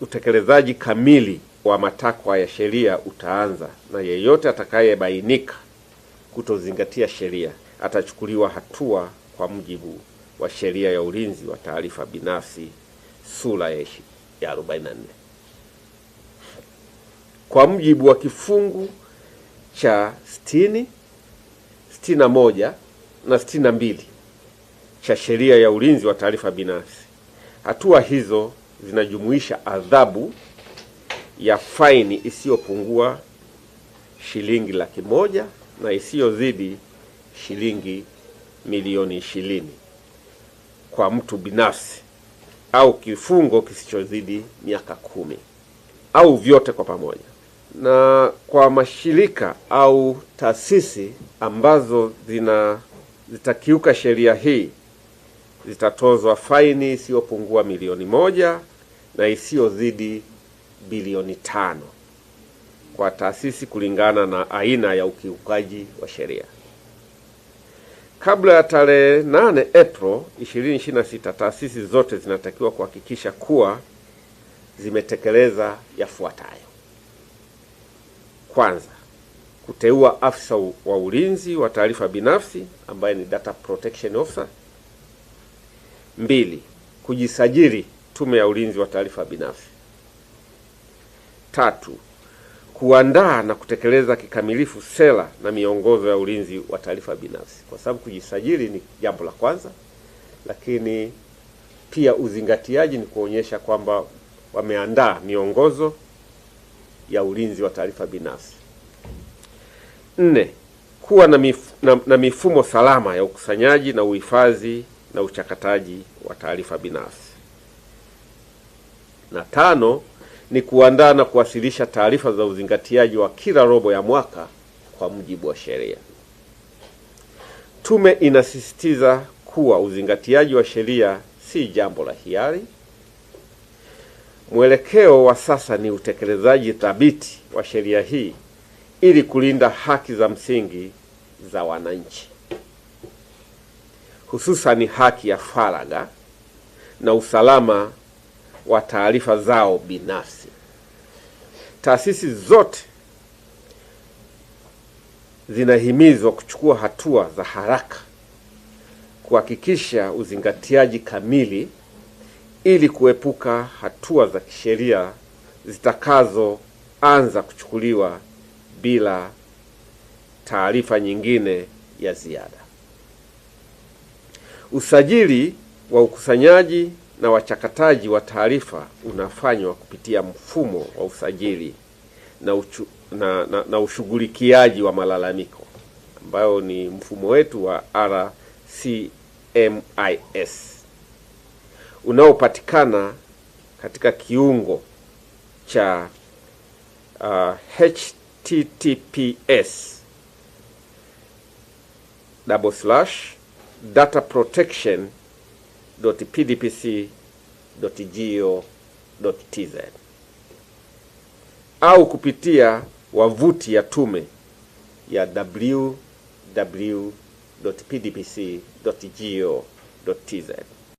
utekelezaji kamili wa matakwa ya sheria utaanza, na yeyote atakayebainika kutozingatia sheria atachukuliwa hatua kwa mujibu wa Sheria ya Ulinzi wa Taarifa Binafsi sura ya 44. Kwa mujibu wa kifungu cha 60, 61 na 62 cha Sheria ya Ulinzi wa Taarifa Binafsi, hatua hizo zinajumuisha adhabu ya faini isiyopungua shilingi 100,000 na isiyozidi shilingi milioni 20 kwa mtu binafsi, au kifungo kisichozidi miaka 10, au vyote kwa pamoja. Na kwa mashirika au taasisi ambazo zitakiuka sheria hii zitatozwa faini isiyopungua milioni 1 na isiyozidi bilioni 5 kwa taasisi kulingana na aina ya ukiukaji wa sheria. Kabla ya tarehe 8 Aprili 2026, taasisi zote zinatakiwa kuhakikisha kuwa zimetekeleza yafuatayo. Kwanza, kuteua afisa wa ulinzi wa taarifa binafsi ambaye ni Data Protection Officer. 2, kujisajili Tume ya Ulinzi wa Taarifa Binafsi. 3, kuandaa na kutekeleza kikamilifu sera na miongozo ya ulinzi wa taarifa binafsi, kwa sababu kujisajili ni jambo la kwanza, lakini pia uzingatiaji ni kuonyesha kwamba wameandaa miongozo ya ulinzi wa taarifa binafsi. 4, kuwa na mifumo salama ya ukusanyaji na uhifadhi na uchakataji wa taarifa binafsi. Na 5, ni kuandaa na kuwasilisha taarifa za uzingatiaji wa kila robo ya mwaka kwa mujibu wa sheria. Tume inasisitiza kuwa uzingatiaji wa sheria si jambo la hiari. Mwelekeo wa sasa ni utekelezaji thabiti wa sheria hii ili kulinda haki za msingi za wananchi, hususan haki ya faragha na usalama wa taarifa zao binafsi. Taasisi zote zinahimizwa kuchukua hatua za haraka kuhakikisha uzingatiaji kamili ili kuepuka hatua za kisheria zitakazoanza kuchukuliwa bila taarifa nyingine ya ziada. Usajili wa ukusanyaji na wachakataji wa unafanywa kupitia mfumo wa usajili na ushughulikiaji wa malalamiko, ambayo ni mfumo wetu wa RCMIS unaopatikana katika kiungo cha https://dataprotection.pdpc.go.tz au kupitia wavuti ya tume ya www.pdpc.go.tz.